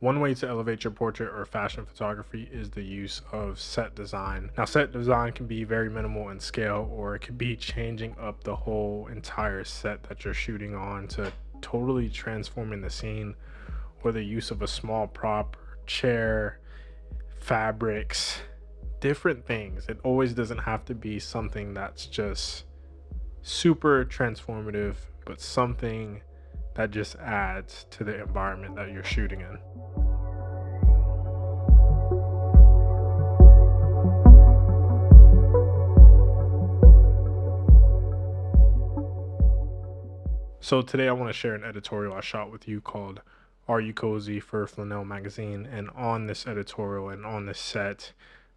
One way to elevate your portrait or fashion photography is the use of set design. Now, set design can be very minimal in scale, or it could be changing up the whole entire set that you're shooting on to totally transforming the scene, or the use of a small prop, or chair, fabrics, different things. It always doesn't have to be something that's just super transformative, but something that just adds to the environment that you're shooting in. So today I want to share an editorial I shot with you called "Are You Cozy" for Flannel magazine. And on this editorial and on this set,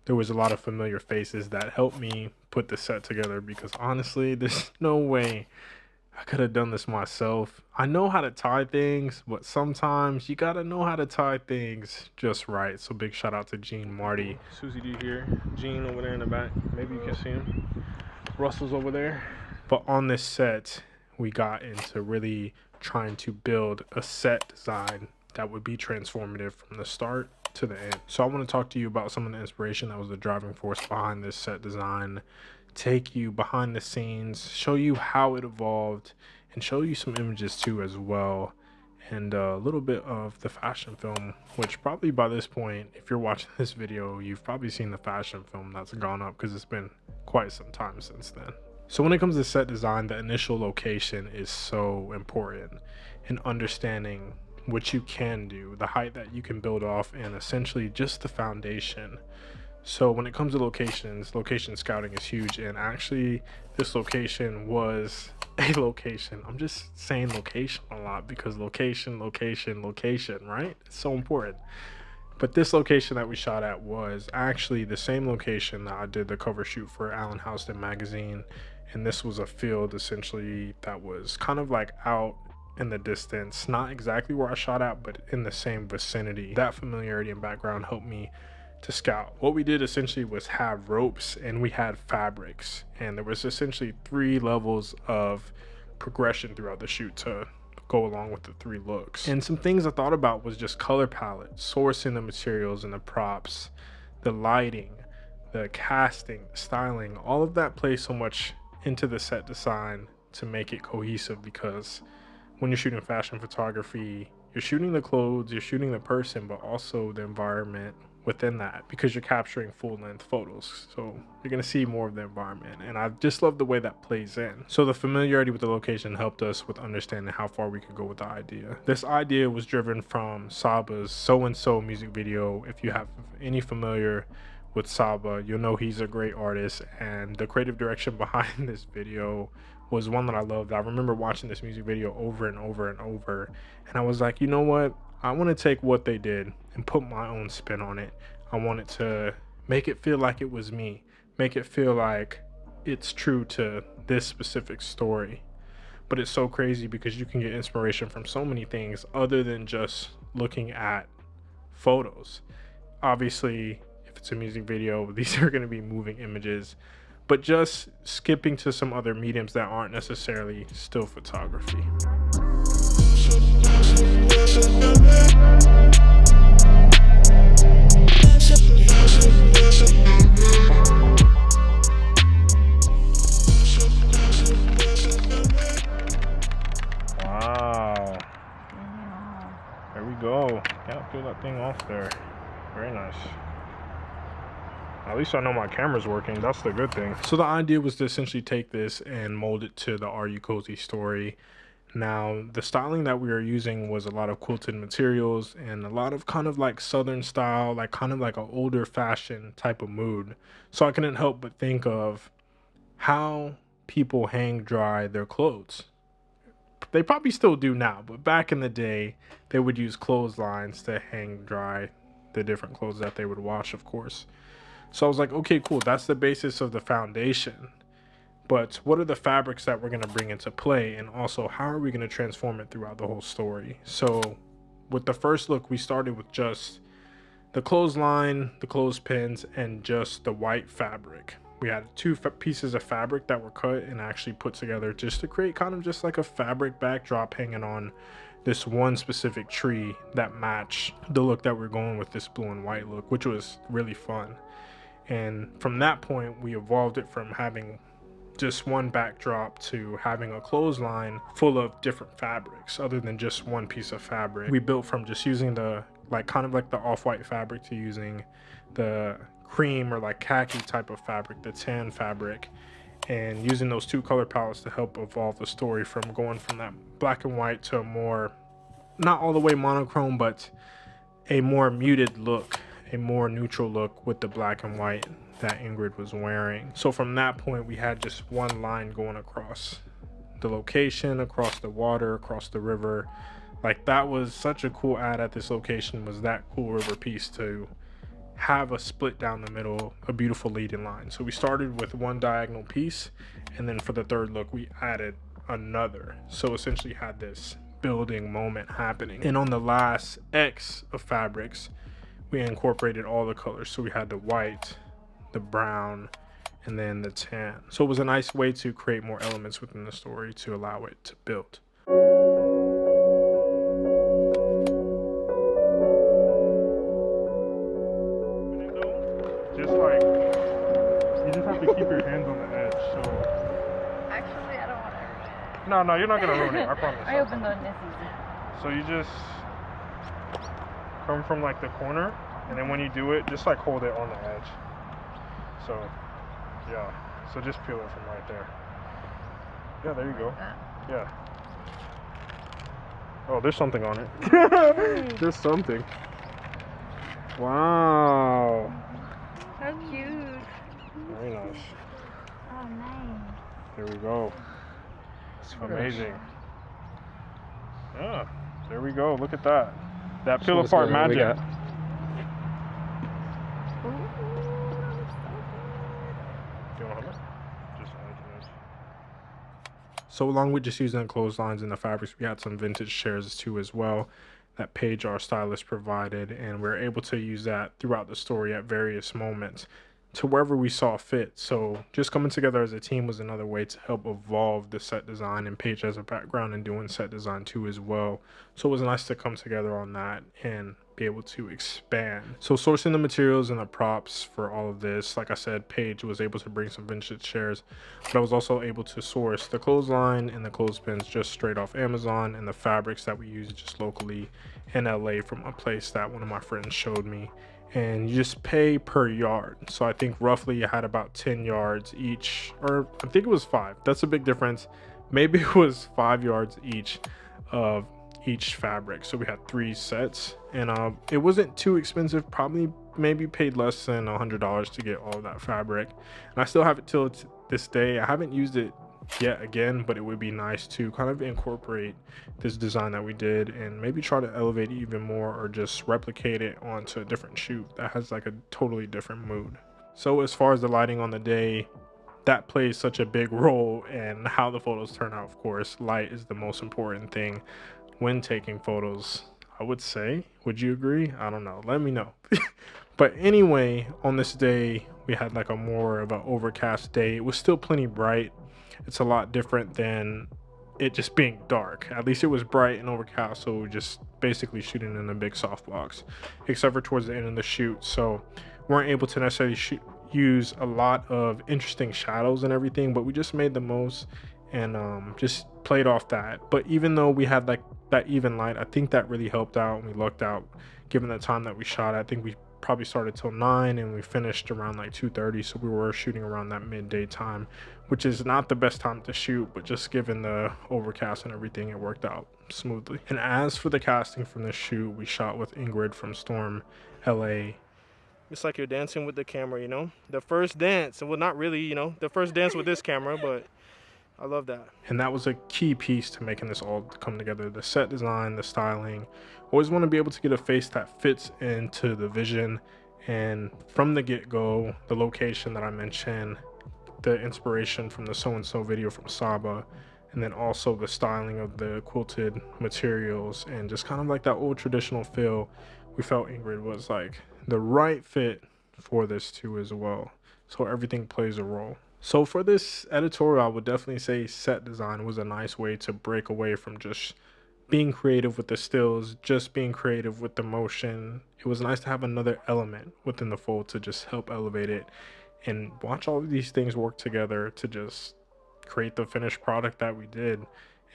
there was a lot of familiar faces that helped me put the set together, because honestly, there's no way I could have done this myself. I know how to tie things, but sometimes you gotta know how to tie things just right. So big shout out to Gene, Marty, Susie D here, Gene over there in the back. Maybe you can see him. Russell's over there. But on this set, we got into really trying to build a set design that would be transformative from the start to the end. So I want to talk to you about some of the inspiration that was the driving force behind this set design, take you behind the scenes, show you how it evolved, and show you some images too as well, and a little bit of the fashion film, which probably by this point, if you're watching this video, you've probably seen the fashion film that's gone up, because it's been quite some time since then. So when it comes to set design, the initial location is so important in understanding what you can do, the height that you can build off, and essentially just the foundation. So when it comes to locations, location scouting is huge. And actually, this location was a location. I'm just saying location a lot because location, right? It's so important. But this location that we shot at was actually the same location that I did the cover shoot for Allen Houston magazine. And this was a field essentially that was kind of like out in the distance, not exactly where I shot at, but in the same vicinity. That familiarity and background helped me to scout. What we did essentially was have ropes and we had fabrics, and there was essentially 3 levels of progression throughout the shoot to go along with the 3 looks. And some things I thought about was just color palette, sourcing the materials and the props, the lighting, the casting, styling. All of that plays so much into the set design to make it cohesive, because when you're shooting fashion photography, you're shooting the clothes, you're shooting the person, but also the environment within that, because you're capturing full-length photos, so you're going to see more of the environment. And I just love the way that plays in. So the familiarity with the location helped us with understanding how far we could go with the idea. This idea was driven from Saba's So and So music video. If you have any familiar with Saba, you'll know he's a great artist, and the creative direction behind this video was one that I loved. I remember watching this music video over and over and over, and I was like, you know what, I want to take what they did and put my own spin on it. I wanted to make it feel like it was me, make it feel like it's true to this specific story. But it's so crazy because you can get inspiration from so many things other than just looking at photos. Obviously, if it's a music video, these are going to be moving images, but just skipping to some other mediums that aren't necessarily still photography. Wow. There we go. Yeah, peel that thing off there. Very nice. At least I know my camera's working. That's the good thing. So the idea was to essentially take this and mold it to the Are You Cozy story. Now, the styling that we were using was a lot of quilted materials and a lot of kind of like Southern style, like kind of like an older fashion type of mood. So I couldn't help but think of how people hang dry their clothes. They probably still do now, but back in the day, they would use clotheslines to hang dry the different clothes that they would wash, of course. So I was like, okay, cool. That's the basis of the foundation. But what are the fabrics that we're going to bring into play? And also, how are we going to transform it throughout the whole story? So with the first look, we started with just the clothesline, the clothespins, and just the white fabric. We had 2 pieces of fabric that were cut and actually put together just to create kind of just like a fabric backdrop hanging on this one specific tree that matched the look that we're going with, this blue and white look, which was really fun. And from that point, we evolved it from having just one backdrop to having a clothesline full of different fabrics other than just one piece of fabric. We built from just using the kind of like the off-white fabric to using the cream or like khaki type of fabric, the tan fabric, and using those two color palettes to help evolve the story from going from that black and white to a more, not all the way monochrome, but a more muted look, a more neutral look with the black and white that Ingrid was wearing. So from that point, we had just one line going across the location, across the water, across the river. Like, that was such a cool ad at this location, was that cool river piece to have a split down the middle, a beautiful leading line. So we started with one diagonal piece, and then for the third look we added another, so essentially had this building moment happening. And on the last X of fabrics, we incorporated all the colors. So we had the white, the brown, and then the tan. So it was a nice way to create more elements within the story to allow it to build. Just like, you just have to keep your hands on the edge. So actually, I don't want to ruin it. No, you're not gonna ruin it, I promise. I opened the Nisses. So you just come from like the corner, and then when you do it, just like hold it on the edge. So yeah, so just peel it from right there. Yeah, there you go. Yeah. Oh, there's something on it. There's something. Wow. How cute. Very nice. Oh, nice. There we go. It's amazing. Yeah, there we go. Look at that. That peel apart magic. Ooh, Do you want to hold it? Just edge. So along with just using the clotheslines and the fabrics, we had some vintage chairs too as well that Paige, our stylist, provided, and we are able to use that throughout the story at various moments to wherever we saw fit. So just coming together as a team was another way to help evolve the set design, and Paige has a background in doing set design too as well. So it was nice to come together on that and be able to expand. So sourcing the materials and the props for all of this, like I said, Paige was able to bring some vintage chairs, but I was also able to source the clothesline and the clothespins just straight off Amazon, and the fabrics that we use just locally in LA from a place that one of my friends showed me. And you just pay per yard. So I think roughly you had about 10 yards each, or I think it was 5. That's a big difference. Maybe it was 5 yards each of each fabric. So we had 3 sets, and it wasn't too expensive. Probably maybe paid less than $100 to get all of that fabric. And I still have it till this day. I haven't used it yet again, but it would be nice to kind of incorporate this design that we did and maybe try to elevate it even more, or just replicate it onto a different shoot that has like a totally different mood. So as far as the lighting on the day, that plays such a big role in how the photos turn out. Of course, light is the most important thing when taking photos, I would say. Would you agree? I don't know, let me know. But anyway, on this day we had like a more of an overcast day. It was still plenty bright. It's a lot different than it just being dark. At least it was bright and overcast, so we were just basically shooting in a big softbox, except for towards the end of the shoot. So we weren't able to necessarily use a lot of interesting shadows and everything, but we just made the most and just played off that. But even though we had like that even light, I think that really helped out, and we lucked out given the time that we shot. I think we probably started till 9 and we finished around like 2:30, so we were shooting around that midday time, which is not the best time to shoot, but just given the overcast and everything, it worked out smoothly. And as for the casting from this shoot, we shot with Ingrid from Storm LA. It's like you're dancing with the camera, you know, the first dance. Well, not really, you know, the first dance with this camera, but I love that. And that was a key piece to making this all come together. The set design, the styling. Always want to be able to get a face that fits into the vision. And from the get-go, the location that I mentioned, the inspiration from the So and So video from Saba, and then also the styling of the quilted materials and just kind of like that old traditional feel. We felt Ingrid was like the right fit for this too as well. So everything plays a role. So for this editorial, I would definitely say set design was a nice way to break away from just being creative with the stills, just being creative with the motion. It was nice to have another element within the fold to just help elevate it and watch all of these things work together to just create the finished product that we did.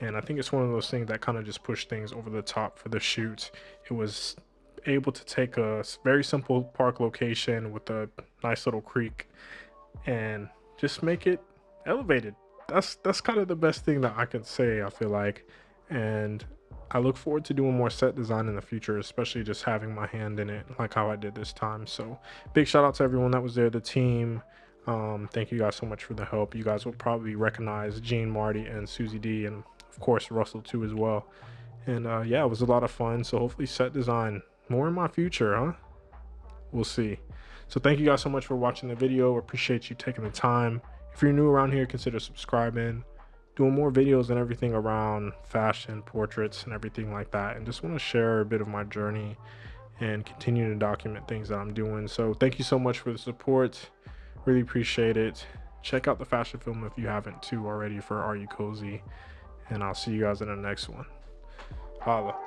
And I think it's one of those things that kind of just pushed things over the top for the shoot. It was able to take a very simple park location with a nice little creek and just make it elevated. That's kind of the best thing that I can say, I feel like. And I look forward to doing more set design in the future, especially just having my hand in it like how I did this time. So big shout out to everyone that was there, the team. Thank you guys so much for the help. You guys will probably recognize Gene, Marty, and Susie D, and of course Russell too as well. And yeah, it was a lot of fun. So hopefully set design more in my future, huh? We'll see. So thank you guys so much for watching the video. Appreciate you taking the time. If you're new around here, consider subscribing. Doing more videos and everything around fashion, portraits, and everything like that. And just want to share a bit of my journey and continue to document things that I'm doing. So thank you so much for the support. Really appreciate it. Check out the fashion film if you haven't too already for Are You Cozy? And I'll see you guys in the next one. Holla.